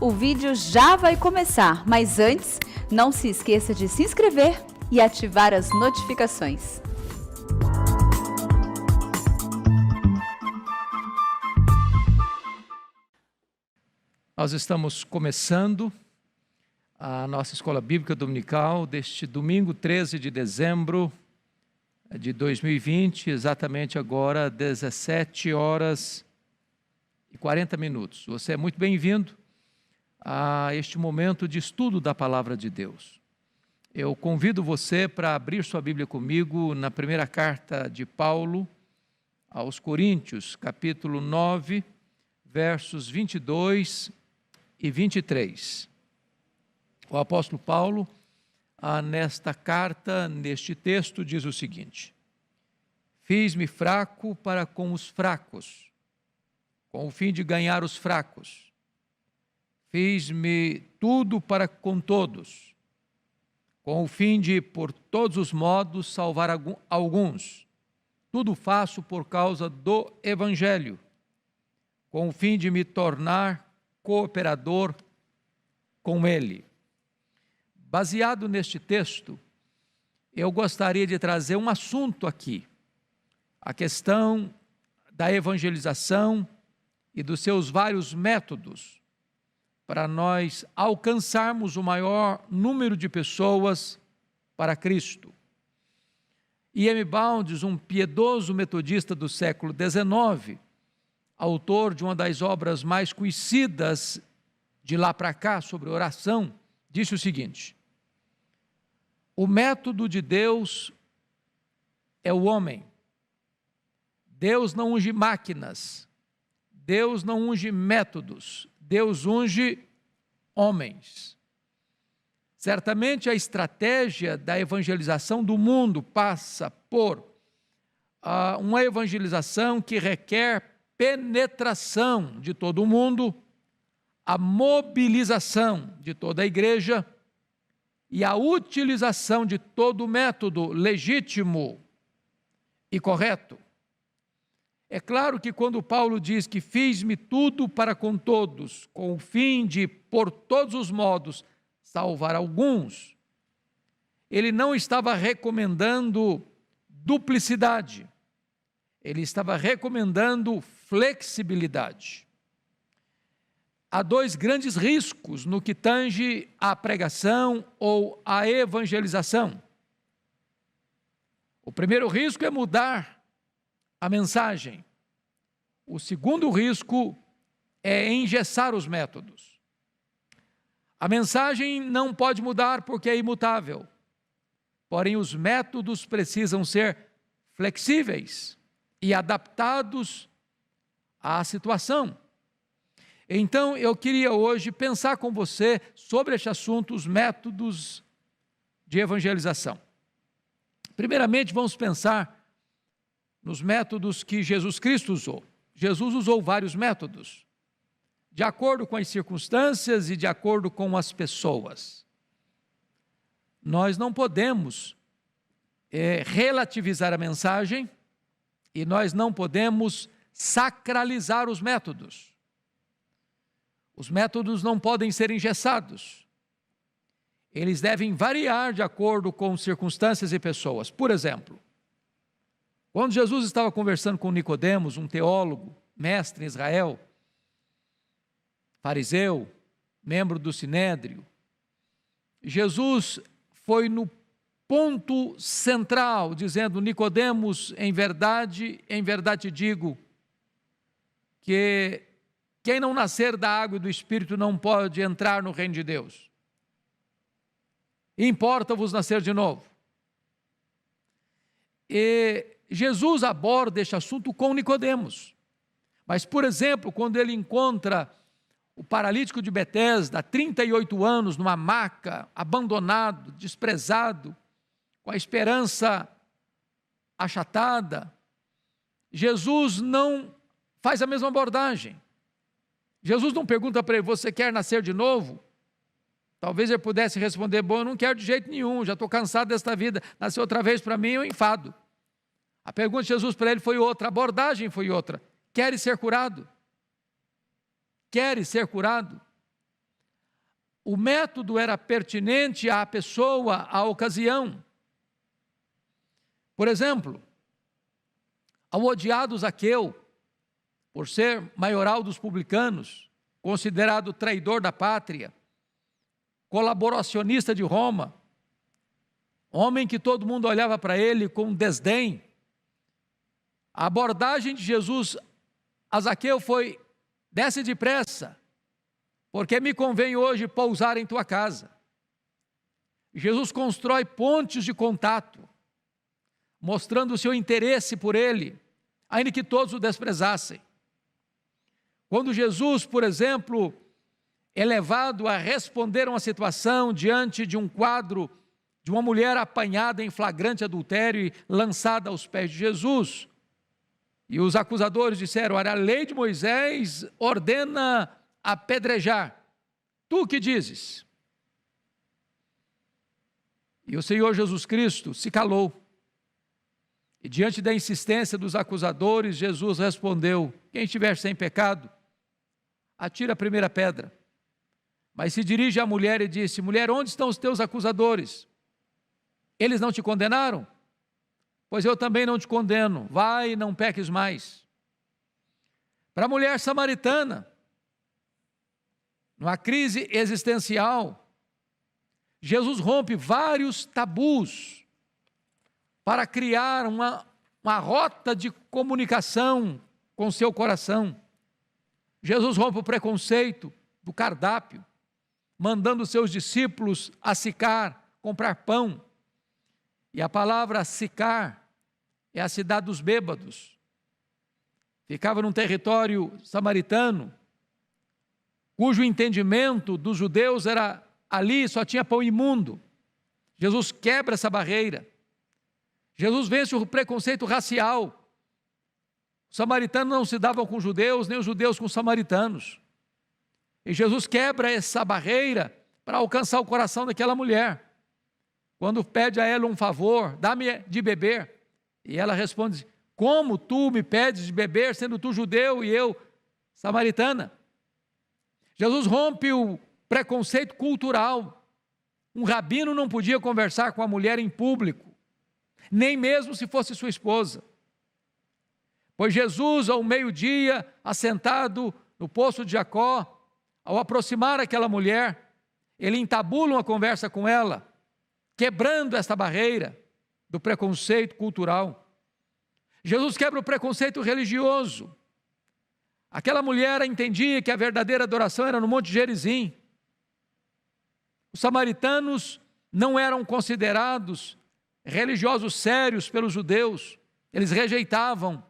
O vídeo já vai começar, mas antes, não se esqueça de se inscrever e ativar as notificações. Nós estamos começando a nossa Escola Bíblica Dominical deste domingo 13 de dezembro de 2020, exatamente agora 17 horas e 40 minutos. Você é muito bem-vindo a este momento de estudo da Palavra de Deus. Eu convido você para abrir sua Bíblia comigo na primeira carta de Paulo aos Coríntios, capítulo 9, versos 22 e 23. O apóstolo Paulo, nesta carta, neste texto, diz o seguinte: fiz-me fraco para com os fracos, com o fim de ganhar os fracos. Fiz-me tudo para com todos, com o fim de, por todos os modos, salvar alguns. Tudo faço por causa do Evangelho, com o fim de me tornar cooperador com ele. Baseado neste texto, eu gostaria de trazer um assunto aqui, a questão da evangelização e dos seus vários métodos, para nós alcançarmos o maior número de pessoas para Cristo. I.M. Bounds, um piedoso metodista do século XIX, autor de uma das obras mais conhecidas de lá para cá sobre oração, disse o seguinte: o método de Deus é o homem. Deus não unge máquinas, Deus não unge métodos, Deus unge homens. Certamente a estratégia da evangelização do mundo passa por uma evangelização que requer penetração de todo o mundo, a mobilização de toda a igreja e a utilização de todo o método legítimo e correto. É claro que quando Paulo diz que fiz-me tudo para com todos, com o fim de, por todos os modos, salvar alguns, ele não estava recomendando duplicidade, ele estava recomendando flexibilidade. Há dois grandes riscos no que tange à pregação ou à evangelização. O primeiro risco é mudar a mensagem. O segundo risco é engessar os métodos. A mensagem não pode mudar porque é imutável, porém os métodos precisam ser flexíveis e adaptados à situação. Então, eu queria hoje pensar com você sobre este assunto, os métodos de evangelização. Primeiramente, vamos pensar nos métodos que Jesus Cristo usou. Jesus usou vários métodos, de acordo com as circunstâncias e de acordo com as pessoas. Nós não podemos relativizar a mensagem e nós não podemos sacralizar os métodos. Os métodos não podem ser engessados. Eles devem variar de acordo com circunstâncias e pessoas. Por exemplo, quando Jesus estava conversando com Nicodemos, um teólogo, mestre em Israel, fariseu, membro do Sinédrio, Jesus foi no ponto central, dizendo: Nicodemos, em verdade te digo, que quem não nascer da água e do Espírito não pode entrar no reino de Deus. Importa-vos nascer de novo. E Jesus aborda este assunto com Nicodemos. Mas, por exemplo, quando ele encontra o paralítico de Betesda, há 38 anos, numa maca, abandonado, desprezado, com a esperança achatada, Jesus não faz a mesma abordagem. Jesus não pergunta para ele: você quer nascer de novo? Talvez ele pudesse responder: bom, eu não quero de jeito nenhum, já estou cansado desta vida, nascer outra vez para mim eu enfado. A pergunta de Jesus para ele foi outra, a abordagem foi outra: queres ser curado? Queres ser curado? o método era pertinente à pessoa, à ocasião. Por exemplo, ao odiado Zaqueu, por ser maioral dos publicanos, considerado traidor da pátria, colaboracionista de Roma, homem que todo mundo olhava para ele com desdém, a abordagem de Jesus a Zaqueu foi: desce depressa, porque me convém hoje pousar em tua casa. Jesus constrói pontes de contato, mostrando o seu interesse por ele, ainda que todos o desprezassem. Quando Jesus, por exemplo, é levado a responder uma situação diante de um quadro de uma mulher apanhada em flagrante adultério e lançada aos pés de Jesus, e os acusadores disseram: olha, a lei de Moisés ordena apedrejar, tu que dizes? E o Senhor Jesus Cristo se calou. E diante da insistência dos acusadores, Jesus respondeu: quem estiver sem pecado, atira a primeira pedra. Mas se dirige à mulher e disse: mulher, onde estão os teus acusadores? Eles não te condenaram? Pois eu também não te condeno, vai e não peques mais. Para a mulher samaritana, numa crise existencial, Jesus rompe vários tabus para criar uma rota de comunicação com seu coração. Jesus rompe o preconceito do cardápio, mandando seus discípulos a Sicar comprar pão. E a palavra Sicar é a cidade dos bêbados. Ficava num território samaritano, cujo entendimento dos judeus era: ali só tinha pão imundo. Jesus quebra essa barreira. Jesus vence o preconceito racial. Os samaritanos não se davam com os judeus, nem os judeus com os samaritanos. E Jesus quebra essa barreira para alcançar o coração daquela mulher. Quando pede a ela um favor: dá-me de beber. E ela responde: como tu me pedes de beber, sendo tu judeu e eu samaritana? Jesus rompe o preconceito cultural. Um rabino não podia conversar com a mulher em público, nem mesmo se fosse sua esposa. Pois Jesus, ao meio-dia, assentado no poço de Jacó, ao aproximar aquela mulher, ele entabula uma conversa com ela, quebrando esta barreira do preconceito cultural. Jesus quebra o preconceito religioso. Aquela mulher entendia que a verdadeira adoração era no Monte Gerizim. Os samaritanos não eram considerados religiosos sérios pelos judeus. Eles rejeitavam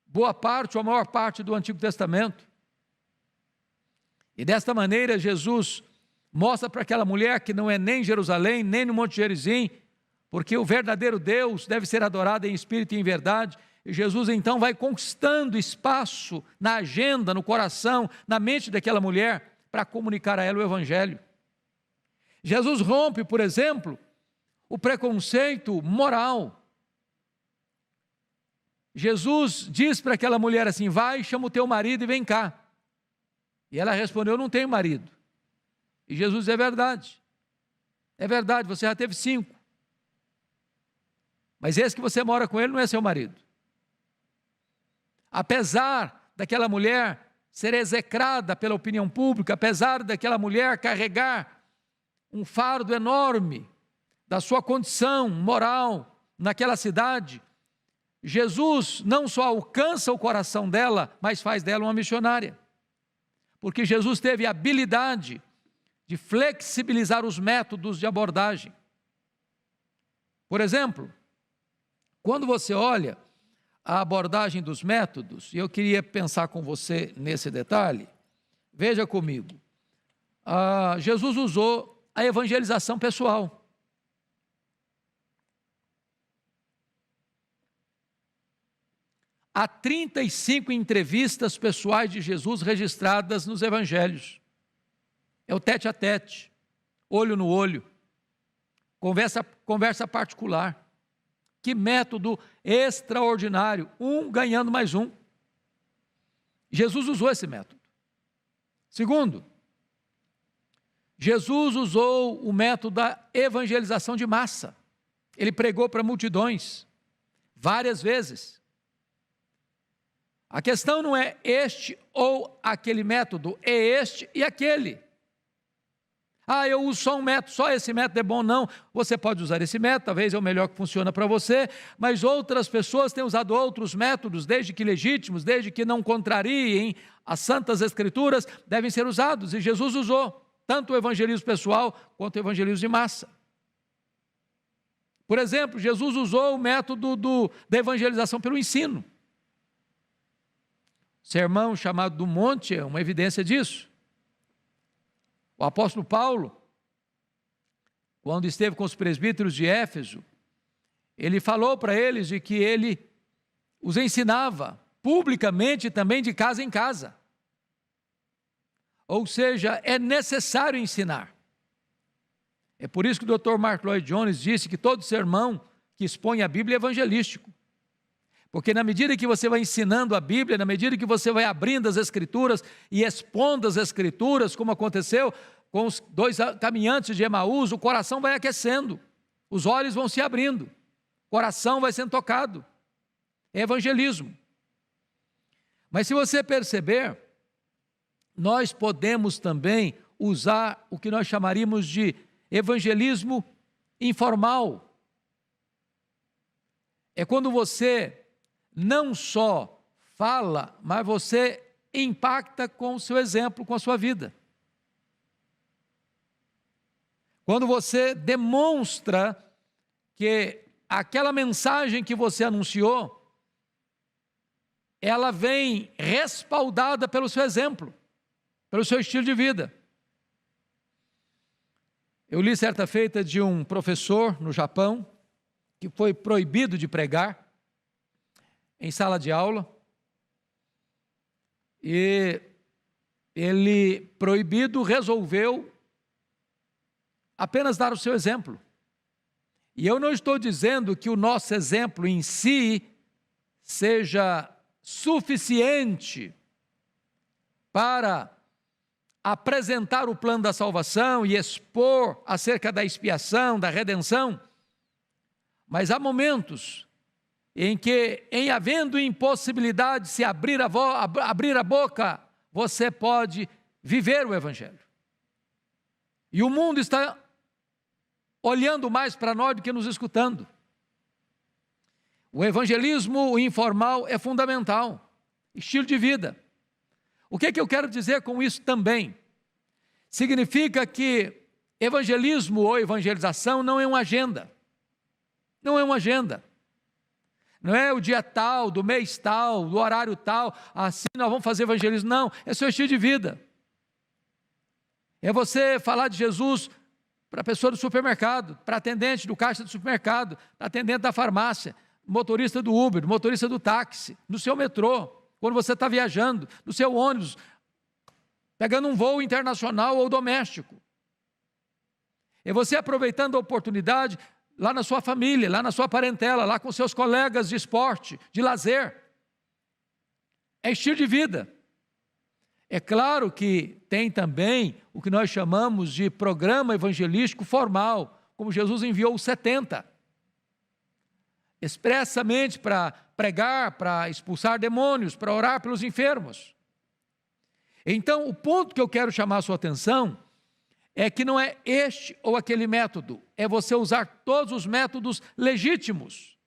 boa parte ou a maior parte do Antigo Testamento. E desta maneira Jesus mostra para aquela mulher que não é nem em Jerusalém, nem no Monte Gerizim, porque o verdadeiro Deus deve ser adorado em espírito e em verdade. E Jesus então vai conquistando espaço na agenda, no coração, na mente daquela mulher, para comunicar a ela o Evangelho. Jesus rompe, por exemplo, o preconceito moral. Jesus diz para aquela mulher assim: vai, chama o teu marido e vem cá. E ela respondeu: eu não tenho marido. E Jesus diz: é verdade, você já teve 5. Mas esse que você mora com ele não é seu marido. Apesar daquela mulher ser execrada pela opinião pública, apesar daquela mulher carregar um fardo enorme da sua condição moral naquela cidade, Jesus não só alcança o coração dela, mas faz dela uma missionária. Porque Jesus teve a habilidade de flexibilizar os métodos de abordagem. Por exemplo, quando você olha a abordagem dos métodos, e eu queria pensar com você nesse detalhe, veja comigo, Jesus usou a evangelização pessoal. Há 35 entrevistas pessoais de Jesus registradas nos evangelhos. É o tete a tete, olho no olho, conversa particular. Que método extraordinário, um ganhando mais um. Jesus usou esse método. Segundo, Jesus usou o método da evangelização de massa. Ele pregou para multidões, várias vezes. A questão não é este ou aquele método, é este e aquele. Eu uso só um método, só esse método é bom. Não, você pode usar esse método, talvez é o melhor que funciona para você, mas outras pessoas têm usado outros métodos, desde que legítimos, desde que não contrariem as santas escrituras, devem ser usados, e Jesus usou tanto o evangelismo pessoal quanto o evangelismo de massa. Por exemplo, Jesus usou o método da evangelização pelo ensino. O sermão chamado do Monte é uma evidência disso. O apóstolo Paulo, quando esteve com os presbíteros de Éfeso, ele falou para eles de que ele os ensinava publicamente também de casa em casa. Ou seja, é necessário ensinar. É por isso que o Dr. Mark Lloyd Jones disse que todo sermão que expõe a Bíblia é evangelístico. Porque na medida que você vai ensinando a Bíblia, na medida que você vai abrindo as Escrituras e expondo as Escrituras, como aconteceu com os dois caminhantes de Emaús, o coração vai aquecendo, os olhos vão se abrindo, o coração vai sendo tocado. É evangelismo. Mas se você perceber, nós podemos também usar o que nós chamaríamos de evangelismo informal. É quando você não só fala, mas você impacta com o seu exemplo, com a sua vida. Quando você demonstra que aquela mensagem que você anunciou, ela vem respaldada pelo seu exemplo, pelo seu estilo de vida. Eu li certa feita de um professor no Japão, que foi proibido de pregar em sala de aula, e ele, proibido, resolveu apenas dar o seu exemplo. E eu não estou dizendo que o nosso exemplo em si seja suficiente para apresentar o plano da salvação e expor acerca da expiação, da redenção, mas há momentos em que, em havendo impossibilidade de se abrir a boca, você pode viver o Evangelho. E o mundo está olhando mais para nós do que nos escutando. O evangelismo informal é fundamental, estilo de vida. O que eu quero dizer com isso também? Significa que evangelismo ou evangelização não é uma agenda. Não é uma agenda. Não é o dia tal, do mês tal, do horário tal, assim nós vamos fazer evangelismo. Não, é seu estilo de vida. É você falar de Jesus para a pessoa do supermercado, para atendente do caixa do supermercado, para atendente da farmácia, motorista do Uber, motorista do táxi, no seu metrô, quando você está viajando, no seu ônibus, pegando um voo internacional ou doméstico. É você aproveitando a oportunidade lá na sua família, lá na sua parentela, lá com seus colegas de esporte, de lazer. É estilo de vida. É claro que tem também o que nós chamamos de programa evangelístico formal, como Jesus enviou os 70, expressamente para pregar, para expulsar demônios, para orar pelos enfermos. Então, o ponto que eu quero chamar a sua atenção é que não é este ou aquele método, é você usar todos os métodos legítimos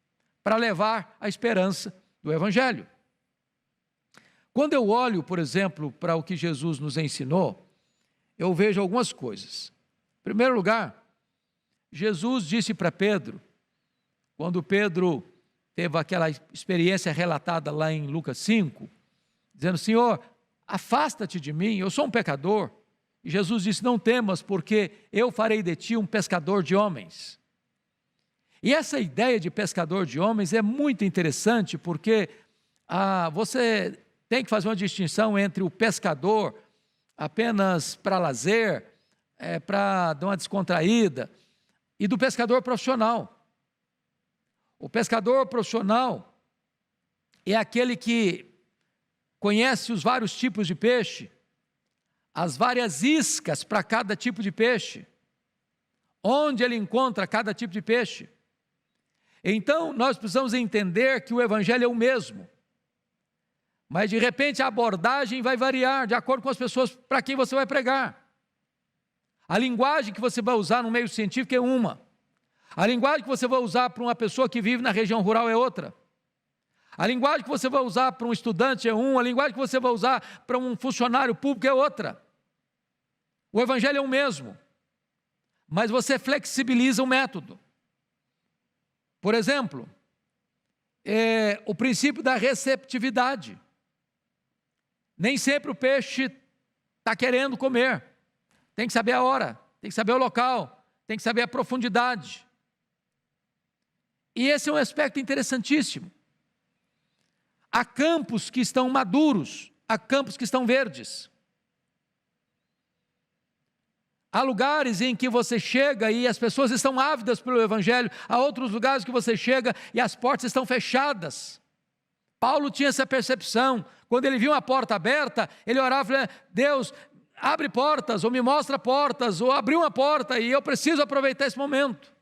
para levar a esperança do Evangelho. Quando eu olho, por exemplo, para o que Jesus nos ensinou, eu vejo algumas coisas. Em primeiro lugar, Jesus disse para Pedro, quando Pedro teve aquela experiência relatada lá em Lucas 5, dizendo: Senhor, afasta-te de mim, eu sou um pecador. E Jesus disse: não temas, porque eu farei de ti um pescador de homens. E essa ideia de pescador de homens é muito interessante, porque você tem que fazer uma distinção entre o pescador apenas para lazer, para dar uma descontraída, e do pescador profissional. O pescador profissional é aquele que conhece os vários tipos de peixe, as várias iscas para cada tipo de peixe, onde ele encontra cada tipo de peixe. Então, nós precisamos entender que o evangelho é o mesmo, mas de repente a abordagem vai variar de acordo com as pessoas para quem você vai pregar. A linguagem que você vai usar no meio científico é uma, a linguagem que você vai usar para uma pessoa que vive na região rural é outra, a linguagem que você vai usar para um estudante é uma, a linguagem que você vai usar para um funcionário público é outra. O evangelho é o mesmo, mas você flexibiliza o método. Por exemplo, o princípio da receptividade. Nem sempre o peixe está querendo comer. Tem que saber a hora, tem que saber o local, tem que saber a profundidade. E esse é um aspecto interessantíssimo. Há campos que estão maduros, há campos que estão verdes. Há lugares em que você chega e as pessoas estão ávidas pelo evangelho, há outros lugares que você chega e as portas estão fechadas. Paulo tinha essa percepção. Quando ele viu uma porta aberta, ele orava e falava: Deus, abre portas, ou me mostra portas, ou abriu uma porta e eu preciso aproveitar esse momento.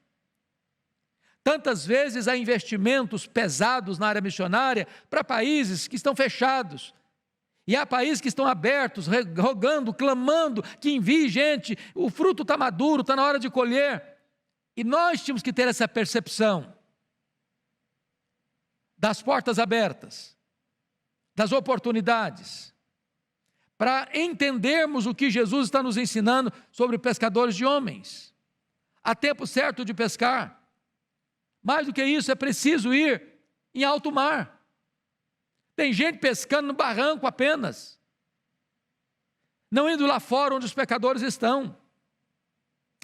Tantas vezes há investimentos pesados na área missionária para países que estão fechados. E há países que estão abertos, rogando, clamando que envie gente, o fruto está maduro, está na hora de colher. E nós tínhamos que ter essa percepção das portas abertas, das oportunidades, para entendermos o que Jesus está nos ensinando sobre pescadores de homens. Há tempo certo de pescar. Mais do que isso, é preciso ir em alto mar. Tem gente pescando no barranco apenas, não indo lá fora onde os pescadores estão.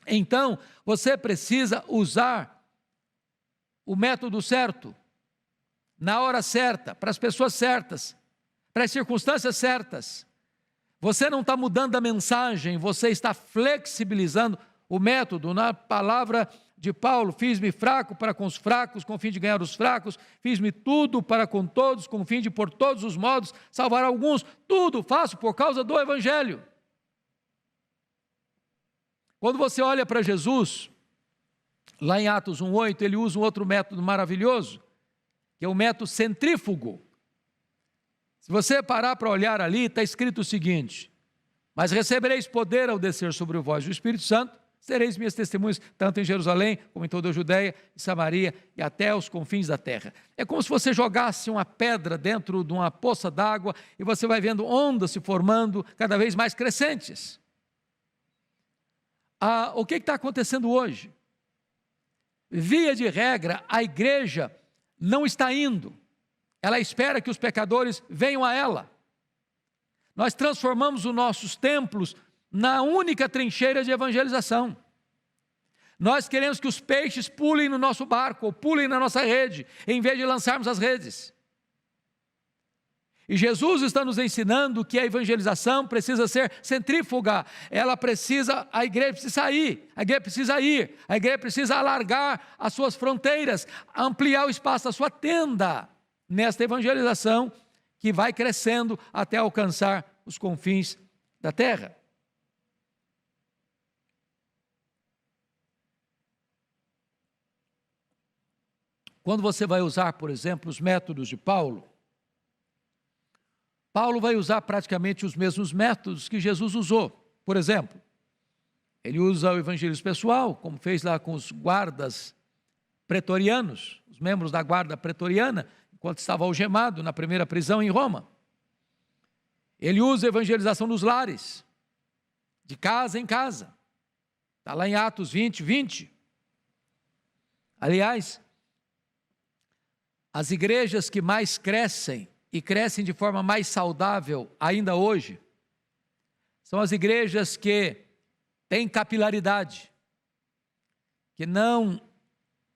Então, você precisa usar o método certo, na hora certa, para as pessoas certas, para as circunstâncias certas. Você não está mudando a mensagem, você está flexibilizando o método. Na palavra de Paulo: fiz-me fraco para com os fracos, com o fim de ganhar os fracos, fiz-me tudo para com todos, com o fim de por todos os modos salvar alguns. Tudo faço por causa do evangelho. Quando você olha para Jesus, lá em Atos 1:8, ele usa um outro método maravilhoso, que é o método centrífugo. Se você parar para olhar ali, está escrito o seguinte: mas recebereis poder ao descer sobre vós o Espírito Santo, sereis minhas testemunhas, tanto em Jerusalém, como em toda a Judeia e Samaria, e até os confins da terra. É como se você jogasse uma pedra dentro de uma poça d'água, e você vai vendo ondas se formando, cada vez mais crescentes. O que está acontecendo hoje? Via de regra, a igreja não está indo, ela espera que os pecadores venham a ela. Nós transformamos os nossos templos na única trincheira de evangelização. Nós queremos que os peixes pulem no nosso barco, ou pulem na nossa rede, em vez de lançarmos as redes. E Jesus está nos ensinando que a evangelização precisa ser centrífuga, a igreja precisa sair, a igreja precisa ir, a igreja precisa alargar as suas fronteiras, ampliar o espaço da sua tenda, nesta evangelização que vai crescendo até alcançar os confins da terra. Quando você vai usar, por exemplo, os métodos de Paulo, Paulo vai usar praticamente os mesmos métodos que Jesus usou. Por exemplo, ele usa o evangelismo pessoal, como fez lá com os guardas pretorianos, os membros da guarda pretoriana, enquanto estava algemado na primeira prisão em Roma. Ele usa a evangelização nos lares, de casa em casa. Está lá em Atos 20:20. Aliás, as igrejas que mais crescem, e crescem de forma mais saudável ainda hoje, são as igrejas que têm capilaridade, que não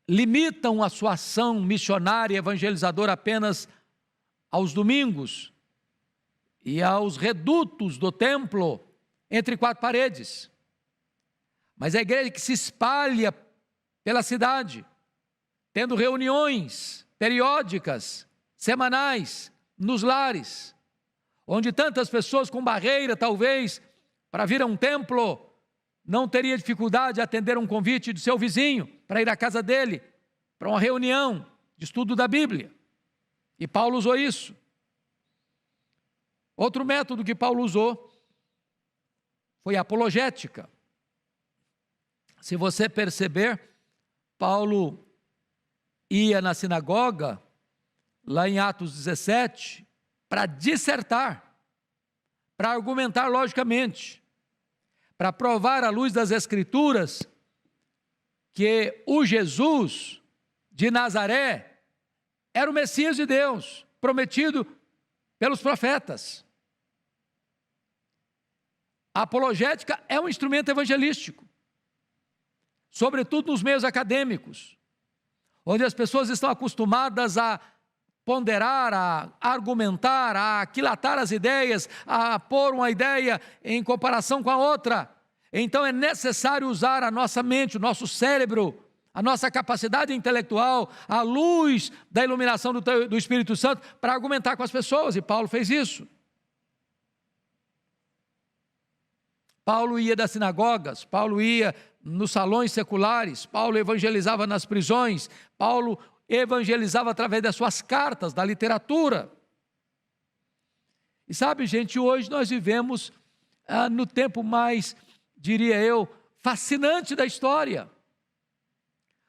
limitam a sua ação missionária e evangelizadora apenas aos domingos e aos redutos do templo entre quatro paredes, mas a igreja que se espalha pela cidade, tendo reuniões periódicas, semanais, nos lares, onde tantas pessoas com barreira, talvez, para vir a um templo, não teria dificuldade de atender um convite do seu vizinho para ir à casa dele, para uma reunião de estudo da Bíblia. E Paulo usou isso. Outro método que Paulo usou foi a apologética. Se você perceber, Paulo ia na sinagoga, lá em Atos 17, para dissertar, para argumentar logicamente, para provar à luz das Escrituras que o Jesus de Nazaré era o Messias de Deus, prometido pelos profetas. A apologética é um instrumento evangelístico, sobretudo nos meios acadêmicos, onde as pessoas estão acostumadas a ponderar, a argumentar, a aquilatar as ideias, a pôr uma ideia em comparação com a outra. Então é necessário usar a nossa mente, o nosso cérebro, a nossa capacidade intelectual, a luz da iluminação do Espírito Santo para argumentar com as pessoas, e Paulo fez isso. Paulo ia das sinagogas, Paulo ia nos salões seculares, Paulo evangelizava nas prisões, Paulo evangelizava através das suas cartas, da literatura. E sabe, gente, hoje nós vivemos no tempo mais, diria eu, fascinante da história.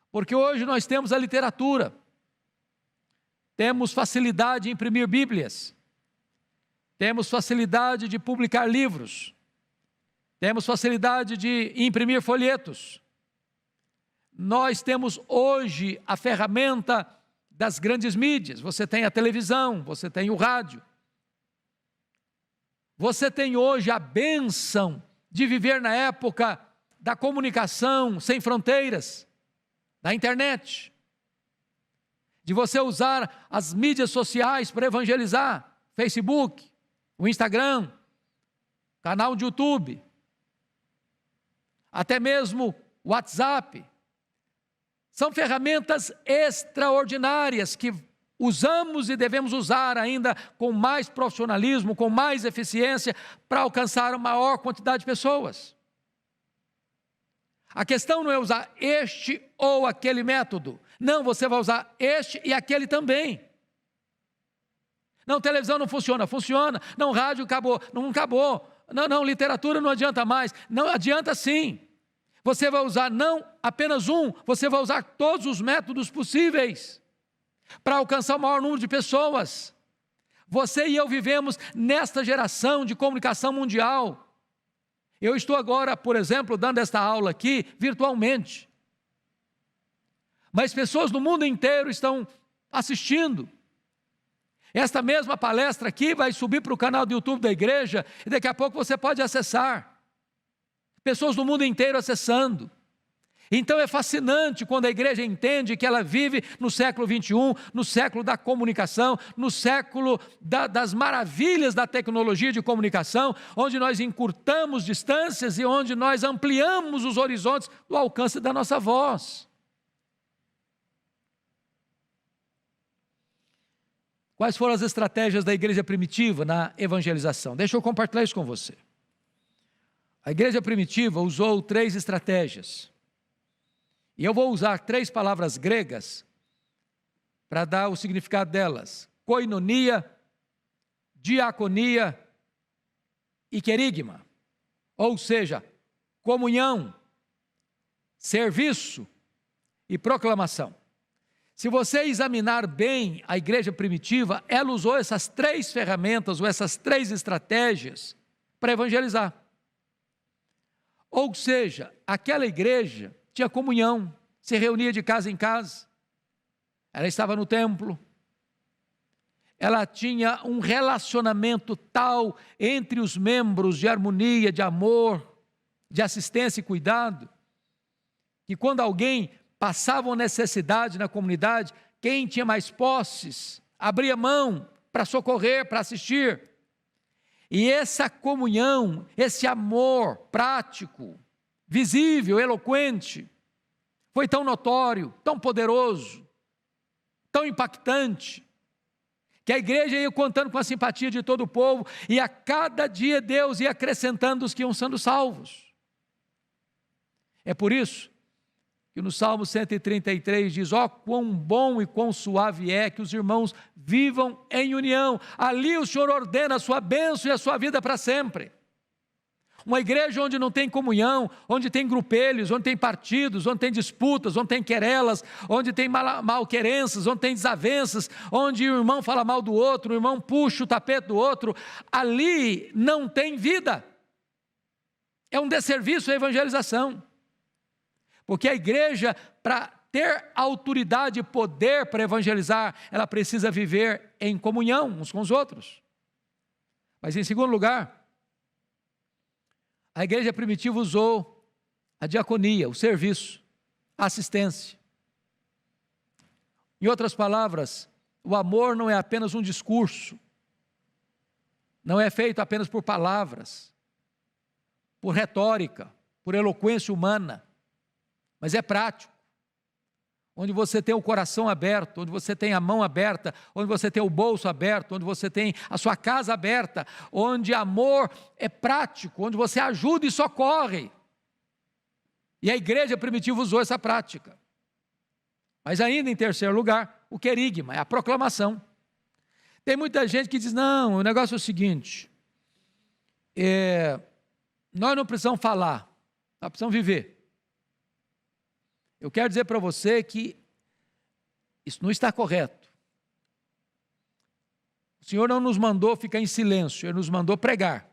Porque hoje nós temos a literatura, temos facilidade de imprimir Bíblias, temos facilidade de publicar livros, temos facilidade de imprimir folhetos. Nós temos hoje a ferramenta das grandes mídias. Você tem a televisão, você tem o rádio. Você tem hoje a bênção de viver na época da comunicação sem fronteiras, da internet, de você usar as mídias sociais para evangelizar, Facebook, o Instagram, canal de YouTube, até mesmo o WhatsApp. São ferramentas extraordinárias que usamos e devemos usar ainda com mais profissionalismo, com mais eficiência, para alcançar a maior quantidade de pessoas. A questão não é usar este ou aquele método. Não, você vai usar este e aquele também. Não, televisão não funciona. Funciona. Não, rádio acabou. Não acabou. Não, literatura não adianta mais. Não adianta sim. Você vai usar não apenas um, você vai usar todos os métodos possíveis para alcançar o maior número de pessoas. Você e eu vivemos nesta geração de comunicação mundial. Eu estou agora, por exemplo, dando esta aula aqui virtualmente. Mas pessoas no mundo inteiro estão assistindo. Esta mesma palestra aqui vai subir para o canal do YouTube da igreja e daqui a pouco você pode acessar. Pessoas do mundo inteiro acessando. Então é fascinante quando a igreja entende que ela vive no século 21, no século da comunicação, no século das maravilhas da tecnologia de comunicação, onde nós encurtamos distâncias e onde nós ampliamos os horizontes do alcance da nossa voz. Quais foram as estratégias da igreja primitiva na evangelização? Deixa eu compartilhar isso com você. A igreja primitiva usou 3 estratégias. E eu vou usar 3 palavras gregas para dar o significado delas: koinonia, diaconia e querigma. Ou seja, comunhão, serviço e proclamação. Se você examinar bem a igreja primitiva, ela usou essas 3 ferramentas ou essas 3 estratégias para evangelizar. Ou seja, aquela igreja tinha comunhão, se reunia de casa em casa, ela estava no templo, ela tinha um relacionamento tal entre os membros de harmonia, de amor, de assistência e cuidado, que quando alguém passava uma necessidade na comunidade, quem tinha mais posses, abria mão para socorrer, para assistir. E essa comunhão, esse amor prático, visível, eloquente, foi tão notório, tão poderoso, tão impactante, que a igreja ia contando com a simpatia de todo o povo, e a cada dia Deus ia acrescentando os que iam sendo salvos. É por isso que no Salmo 133 diz: ó, quão bom e quão suave é que os irmãos vivam em união. Ali o Senhor ordena a sua bênção e a sua vida para sempre. Uma igreja onde não tem comunhão, onde tem grupelhos, onde tem partidos, onde tem disputas, onde tem querelas, onde tem malquerenças, onde tem desavenças, onde o irmão fala mal do outro, o irmão puxa o tapete do outro, ali não tem vida. É um desserviço à evangelização. Porque a igreja, para ter autoridade e poder para evangelizar, ela precisa viver em comunhão uns com os outros. Mas em segundo lugar, a igreja primitiva usou a diaconia, o serviço, a assistência. Em outras palavras, o amor não é apenas um discurso, não é feito apenas por palavras, por retórica, por eloquência humana, mas é prático. Onde você tem o coração aberto, onde você tem a mão aberta, onde você tem o bolso aberto, onde você tem a sua casa aberta, onde amor é prático, onde você ajuda e socorre. E a igreja primitiva usou essa prática. Mas ainda em terceiro lugar, o querigma, é a proclamação. Tem muita gente que diz: não, o negócio é o seguinte, nós não precisamos falar, nós precisamos viver. Eu quero dizer para você que isso não está correto. O Senhor não nos mandou ficar em silêncio, Ele nos mandou pregar.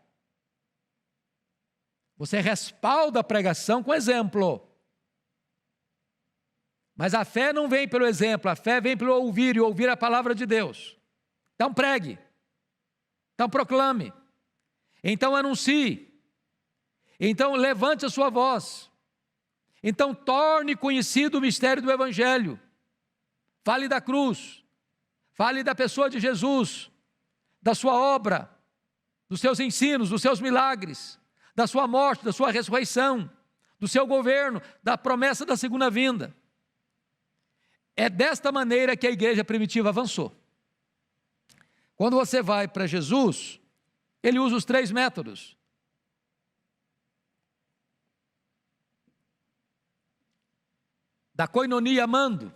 Você respalda a pregação com exemplo. Mas a fé não vem pelo exemplo, a fé vem pelo ouvir, e ouvir a palavra de Deus. Então pregue, então proclame, então anuncie, então levante a sua voz. Então torne conhecido o mistério do Evangelho. Fale da cruz, fale da pessoa de Jesus, da sua obra, dos seus ensinos, dos seus milagres, da sua morte, da sua ressurreição, do seu governo, da promessa da segunda vinda. É desta maneira que a igreja primitiva avançou. Quando você vai para Jesus, ele usa os 3 métodos. Da koinonia amando,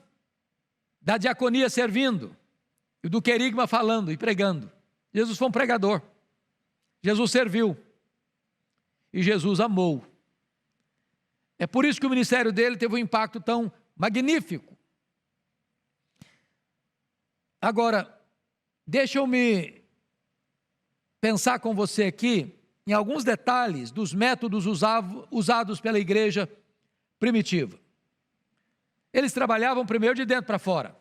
da diaconia servindo, e do querigma falando e pregando. Jesus foi um pregador, Jesus serviu, e Jesus amou. É por isso que o ministério dele teve um impacto tão magnífico. Agora, deixa eu me pensar com você aqui em alguns detalhes dos métodos usados pela igreja primitiva. Eles trabalhavam primeiro de dentro para fora,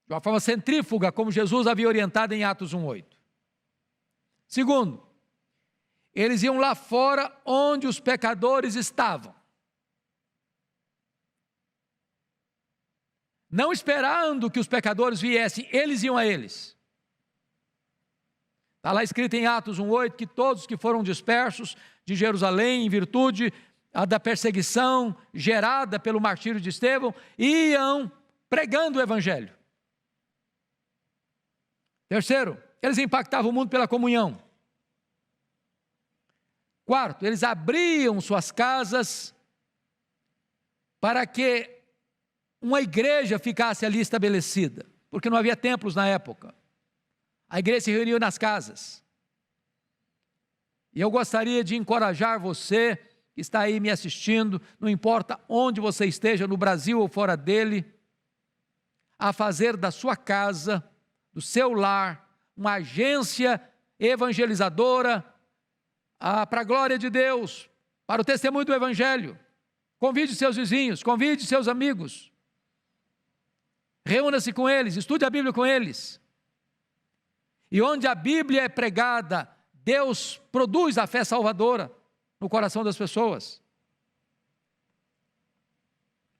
de uma forma centrífuga, como Jesus havia orientado em Atos 1:8. Segundo, eles iam lá fora onde os pecadores estavam. Não esperando que os pecadores viessem, eles iam a eles. Está lá escrito em Atos 1:8 que todos que foram dispersos de Jerusalém em virtude da perseguição gerada pelo martírio de Estevão, iam pregando o Evangelho. Terceiro, eles impactavam o mundo pela comunhão. Quarto, eles abriam suas casas para que uma igreja ficasse ali estabelecida, porque não havia templos na época. A igreja se reunia nas casas. E eu gostaria de encorajar você que está aí me assistindo, não importa onde você esteja, no Brasil ou fora dele, a fazer da sua casa, do seu lar, uma agência evangelizadora, para a glória de Deus, para o testemunho do Evangelho. Convide seus vizinhos, convide seus amigos, reúna-se com eles, estude a Bíblia com eles. E onde a Bíblia é pregada, Deus produz a fé salvadora no coração das pessoas.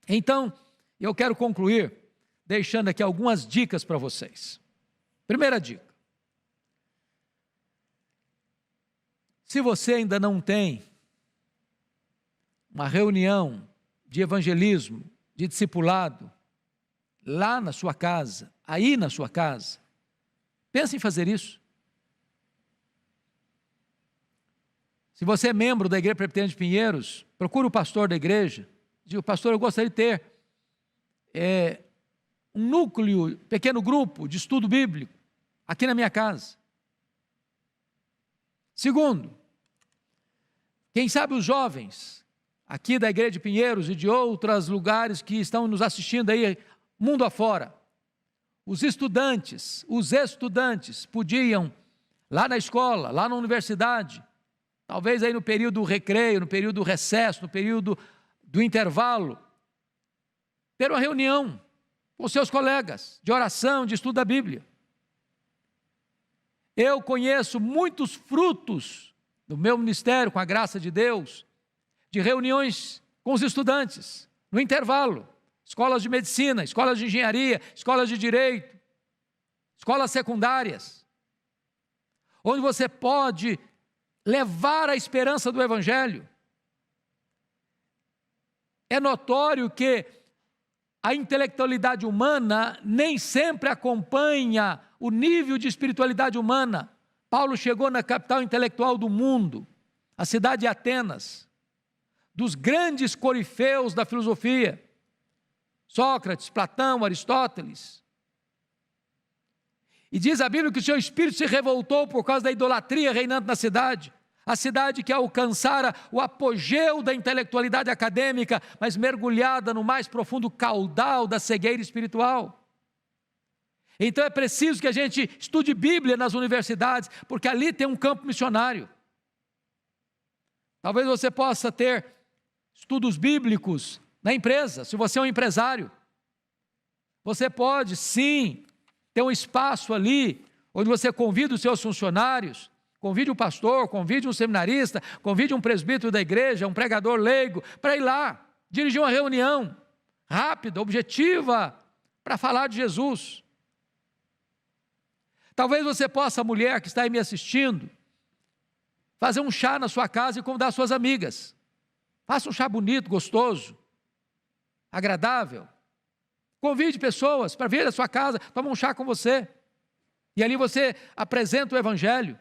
Então, eu quero concluir deixando aqui algumas dicas para vocês. Primeira dica: se você ainda não tem uma reunião de evangelismo, de discipulado, lá na sua casa, aí na sua casa, Pense em fazer isso. Se você é membro da Igreja Presbiteriana de Pinheiros, procure o pastor da igreja. Diga: pastor, eu gostaria de ter um núcleo, pequeno grupo de estudo bíblico aqui na minha casa. Segundo, quem sabe os jovens aqui da Igreja de Pinheiros e de outros lugares que estão nos assistindo aí, mundo afora, os estudantes podiam, lá na escola, lá na universidade, talvez aí no período do recreio, no período do recesso, no período do intervalo, ter uma reunião com seus colegas de oração, de estudo da Bíblia. Eu conheço muitos frutos do meu ministério, com a graça de Deus, de reuniões com os estudantes, no intervalo, escolas de medicina, escolas de engenharia, escolas de direito, escolas secundárias, onde você pode levar a esperança do Evangelho. É notório que a intelectualidade humana nem sempre acompanha o nível de espiritualidade humana. Paulo chegou na capital intelectual do mundo, a cidade de Atenas, dos grandes corifeus da filosofia, Sócrates, Platão, Aristóteles. E diz a Bíblia que o seu espírito se revoltou por causa da idolatria reinando na cidade. A cidade que alcançara o apogeu da intelectualidade acadêmica, mas mergulhada no mais profundo caudal da cegueira espiritual. Então é preciso que a gente estude Bíblia nas universidades, porque ali tem um campo missionário. Talvez você possa ter estudos bíblicos na empresa, se você é um empresário. Você pode, sim, ter um espaço ali, onde você convida os seus funcionários, convide um pastor, convide um seminarista, convide um presbítero da igreja, um pregador leigo, para ir lá, dirigir uma reunião rápida, objetiva, para falar de Jesus. Talvez você possa, mulher que está aí me assistindo, fazer um chá na sua casa e convidar suas amigas. Faça um chá bonito, gostoso, agradável. Convide pessoas para vir à sua casa, tomar um chá com você. E ali você apresenta o Evangelho.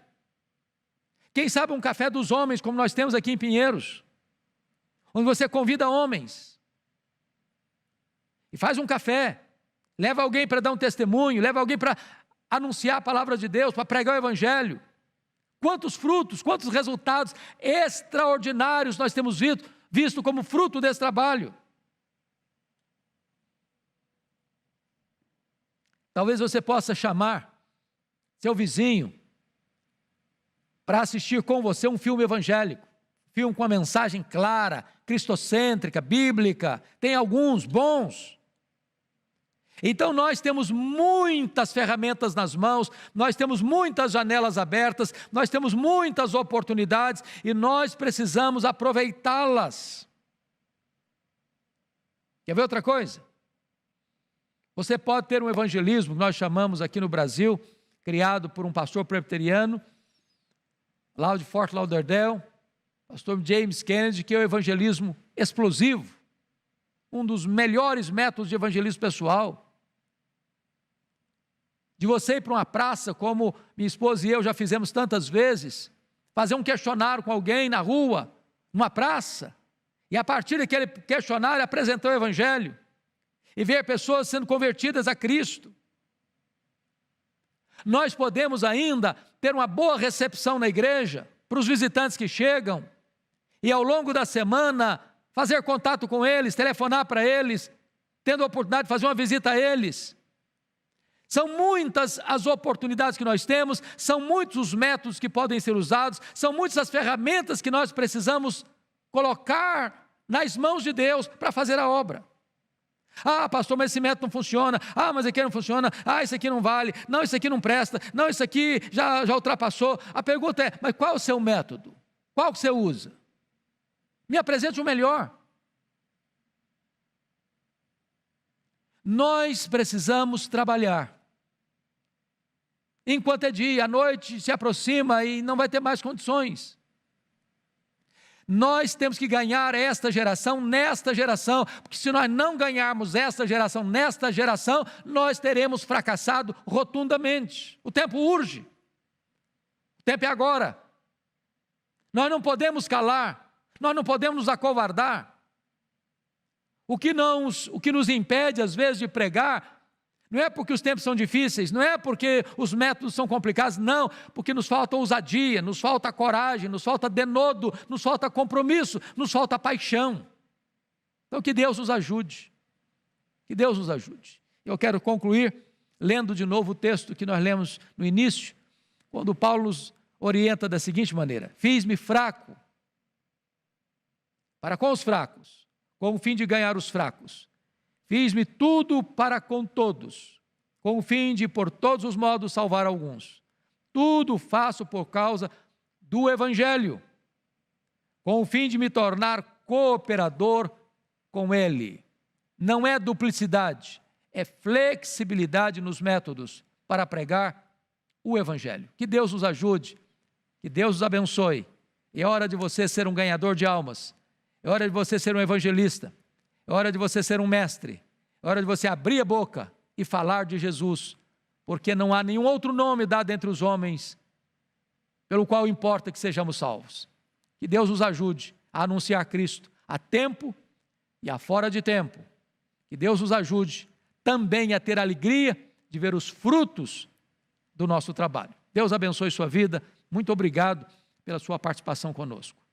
Quem sabe um café dos homens, como nós temos aqui em Pinheiros, onde você convida homens e faz um café, leva alguém para dar um testemunho, leva alguém para anunciar a palavra de Deus, para pregar o Evangelho. Quantos frutos, quantos resultados extraordinários nós temos visto como fruto desse trabalho. Talvez você possa chamar seu vizinho para assistir com você um filme evangélico, filme com uma mensagem clara, cristocêntrica, bíblica, tem alguns bons. Então nós temos muitas ferramentas nas mãos, nós temos muitas janelas abertas, nós temos muitas oportunidades e nós precisamos aproveitá-las. Quer ver outra coisa? Você pode ter um evangelismo que nós chamamos aqui no Brasil, criado por um pastor presbiteriano, lá de Fort Lauderdale, pastor James Kennedy, que é o evangelismo explosivo, um dos melhores métodos de evangelismo pessoal. De você ir para uma praça, como minha esposa e eu já fizemos tantas vezes, fazer um questionário com alguém na rua, numa praça, e a partir daquele questionário apresentar o Evangelho, e ver pessoas sendo convertidas a Cristo. Nós podemos ainda ter uma boa recepção na igreja, para os visitantes que chegam, e ao longo da semana, fazer contato com eles, telefonar para eles, tendo a oportunidade de fazer uma visita a eles. São muitas as oportunidades que nós temos, são muitos os métodos que podem ser usados, são muitas as ferramentas que nós precisamos colocar nas mãos de Deus para fazer a obra. Ah, pastor, mas esse método não funciona. Ah, mas aqui não funciona. Ah, isso aqui não vale. Não, isso aqui não presta. Não, isso aqui já ultrapassou. A pergunta é, mas qual é o seu método? Qual que você usa? Me apresente o melhor. Nós precisamos trabalhar. Enquanto é dia, a noite se aproxima e não vai ter mais condições. Nós temos que ganhar esta geração nesta geração, porque se nós não ganharmos esta geração nesta geração, nós teremos fracassado rotundamente. O tempo urge. O tempo é agora. Nós não podemos calar, nós não podemos nos acovardar. O que nos impede, às vezes, de pregar, não é porque os tempos são difíceis, não é porque os métodos são complicados, não, porque nos falta ousadia, nos falta coragem, nos falta denodo, nos falta compromisso, nos falta paixão. Então, que Deus nos ajude, que Deus nos ajude. Eu quero concluir lendo de novo o texto que nós lemos no início, quando Paulo nos orienta da seguinte maneira: fiz-me fraco para com os fracos, com o fim de ganhar os fracos. Fiz-me tudo para com todos, com o fim de, por todos os modos, salvar alguns. Tudo faço por causa do Evangelho, com o fim de me tornar cooperador com ele. Não é duplicidade, é flexibilidade nos métodos para pregar o Evangelho. Que Deus nos ajude, que Deus nos abençoe. É hora de você ser um ganhador de almas, é hora de você ser um evangelista, é hora de você ser um mestre, é hora de você abrir a boca e falar de Jesus, porque não há nenhum outro nome dado entre os homens pelo qual importa que sejamos salvos. Que Deus nos ajude a anunciar Cristo a tempo e a fora de tempo. Que Deus nos ajude também a ter a alegria de ver os frutos do nosso trabalho. Deus abençoe sua vida. Muito obrigado pela sua participação conosco.